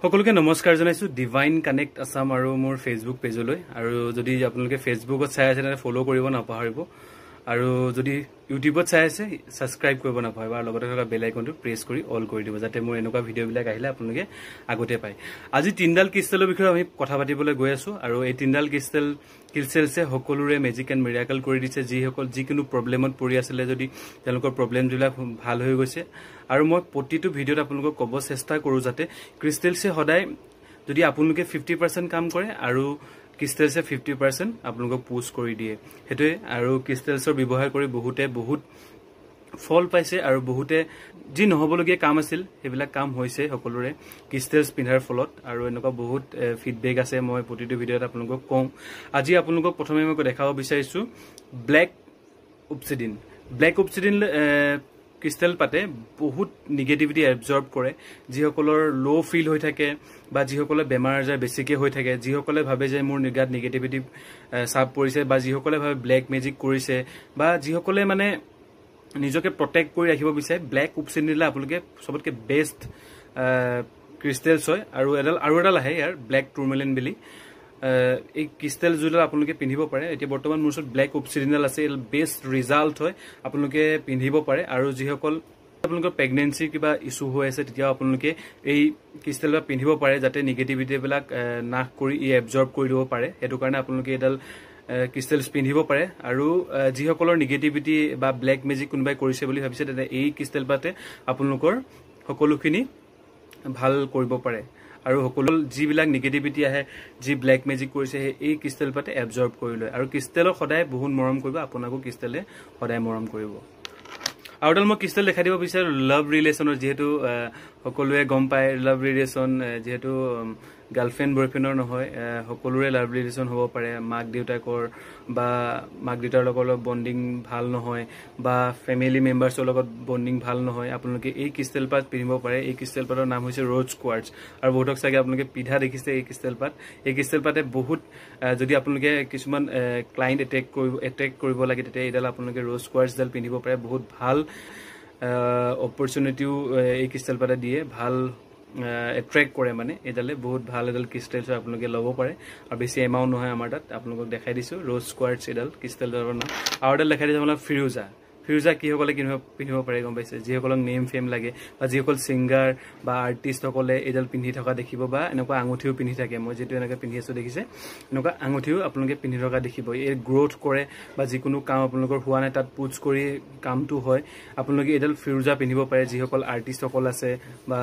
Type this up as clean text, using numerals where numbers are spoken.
সকলোকে নমস্কাৰ জনাইছো ডিভাইন কানেক্ট আসাম আৰু মোৰ ফেসবুক পেজলৈ আৰু যদি আপোনালোকে ফেসবুকত চাই আছে তেনে ফলো কৰিব নাপাহৰিব আৰু যদি ইউটিউবত চাই আছে সাবস্ক্ৰাইব কৰিব নাপাহৰিব আৰু লগতে থকা বেল আইকনটো প্ৰেছ কৰি অল কৰি দিব যাতে মোৰ এনেকুৱা ভিডিও বিলাক আহিলে আপোনালোকে আগতে পায় আজি তিনডাল ক্ৰিষ্টেলৰ বিষয়ে আমি কথা পাতিবলৈ গৈ আছো আৰু এই তিনডাল ক্ৰিষ্টেলছে সকলোৰে মেজিক এণ্ড মিৰাকল কৰি দিছে যিকোনো প্ৰবলেমত পৰি আছিল যদি তেওঁলোকৰ প্ৰবলেমবিলাক ভাল হৈ গৈছে আৰু মই প্ৰতিটো ভিডিওত আপোনালোকক ক'ব চেষ্টা কৰো যাতে ক্ৰিষ্টেলছে সদায় যদি আপোনালোকে 50% কাম কৰে আৰু ক্ৰিষ্টেলছে 50% আপোনালোকক পুশ কৰি দিয়ে হেতুৱে আৰু ক্ৰিষ্টেলছৰ ব্যৱহাৰ কৰি বহুত ফল পাইছে আৰু বহুতে যি নহবলগীয়া কাম আছিল হেবিলাক কাম হৈছে সকলোৰে ক্ৰিষ্টেলছ পিন্ধাৰ ফলত আৰু এনেকুৱা বহুত ফিডবেক আছে মই প্ৰতিটো ভিডিওত আপোনালোকক কওঁ আজি আপোনালোকক প্ৰথমে মই দেখাব বিচাৰিছো ব্ল্যাক অবছিডিন ক্ৰিষ্টেল পাতে বহুত নেগেটিভিটি এবজৰ্ব কৰে যিসকলৰ লো ফিল হৈ থাকে বা যিসকলে বেমাৰ আজাৰ বেছিকে হৈ থাকে যিসকলে ভাবে যে মোৰ নিগাত নেগেটিভিটি সাপ পৰিছে বা যিসকলে ভাবে ব্ল্যাক মেজিক কৰিছে বা যিসকলে মানে নিজকে প্ৰটেক্ট কৰি ৰাখিব বিচাৰে ব্ল্যাক অবছিডিন আপোনালোকে সবতকে বেষ্ট ক্ৰিষ্টেলছ হয় আৰু এডাল আহে ইয়াৰ ব্ল্যাক টুৰমেলিন বুলি এই ক্ৰিষ্টেল জুডাল আপোনালোকে পিন্ধিব পাৰে এতিয়া বৰ্তমান মোৰ ওচৰত ব্ল্যাক অবছিডিন আছে বেষ্ট ৰিজাল্ট হয় আপোনালোকে পিন্ধিব পাৰে আৰু যিসকল আপোনালোকৰ প্ৰেগনেন্সি কিবা ইস্যু হৈ আছে তেতিয়া আপোনালোকে এই ক্ৰিষ্টেলটা পিন্ধিব পাৰে যাতে নেগেটিভিটি বিলাক নাশ কৰি এবজৰ্ব কৰি দিব পাৰে হেতু কাৰণে আপোনালোকে এডাল ক্ৰিষ্টেলছ পিন্ধিব পাৰে আৰু যিসকলৰ নেগেটিভিটি বা ব্ল্যাক মেজিক কোনবাই কৰিছে বুলি ভাবিছে তেনে এই ক্ৰিষ্টেল পাতে আপোনালোকৰ সকলোখিনি ভাল কৰিব পাৰে আৰু সকলো যিবিলাক নেগেটিভিটি আহে যি ব্ল্যাক মেজিক কৰিছে এই ক্ৰিষ্টেল পাতে এবজৰ্ব কৰি লয় আৰু ক্ৰিষ্টেলক সদায় বহুত মৰম কৰিব আপোনাকো ক্ৰিষ্টেলে সদায় মৰম কৰিব আৰু এডাল মই ক্ৰিষ্টেল দেখাই দিব বিচাৰো লাভ ৰিলেচনৰ যেহেতু সকলোৱে গম পায় লাভ ৰিলেচন যেহেতু গাৰ্লফ্ৰেণ্ড বয়ফ্ৰেণ্ডৰ নহয় সকলোৰে লাভ ৰিলেচন হ'ব পাৰে মাক দেউতাকৰ বা মাক দেউতাৰ লগত বন্ডিং ভাল নহয় বা ফ্যামিলি মেম্বাৰ্ছৰ লগত বন্ডিং ভাল নহয় আপোনালোকে এই ক্ৰিষ্টেল পাত পিন্ধিব পাৰে এই ক্ৰিষ্টেল পাতৰ নাম হৈছে ৰ'জ কোৱাৰ্টজ আৰু বহুতক চাগে আপোনালোকে পিধা দেখিছে এই ক্ৰিষ্টেল পাতে বহুত যদি আপোনালোকে কিছুমান ক্লায়েন্ট এটেক কৰিব লাগে তেতিয়া এডাল আপোনালোকে ৰ'জ কোৱাৰ্টজডাল পিন্ধিব পাৰে বহুত ভাল অপৰচুনিটিও এই ক্ৰিষ্টেল পাতে দিয়ে ভাল এট্ৰেক্ট কৰে মানে এডালে বহুত ভাল এডাল ক্ৰিষ্টেলছ আপোনালোকে ল'ব পাৰে আৰু বেছি এমাউন্ট নহয় আমাৰ তাত আপোনালোকক দেখাই দিছো ৰ'জ কোৱাৰ্টজ এডাল ক্ৰিষ্টেলৰ নাম আৰু এডাল দেখাই দিছো আপোনালোক ফিৰোজা কি সকলে পিন্ধিব পাৰে গম পাইছে যিসকলক নেম ফেম লাগে বা যিসকল সিংগাৰ বা আৰ্টিষ্ট সকলে এডাল পিন্ধি থকা দেখিব বা এনেকুৱা আঙুঠিও পিন্ধি থাকে মই যেটো এনেকা পিন্ধি আছো দেখিছে এনেকুৱা আঙুঠিও আপোনালোকে পিন্ধি থকা দেখিব এই গ্ৰোথ কৰে বা যিকোনো কাম আপোনালোকৰ হোৱা নাই তাত পুজ কৰি কামটো হয় আপোনালোকে এডাল ফিৰোজা পিন্ধিব পাৰে যিসকল আৰ্টিষ্ট সকল আছে বা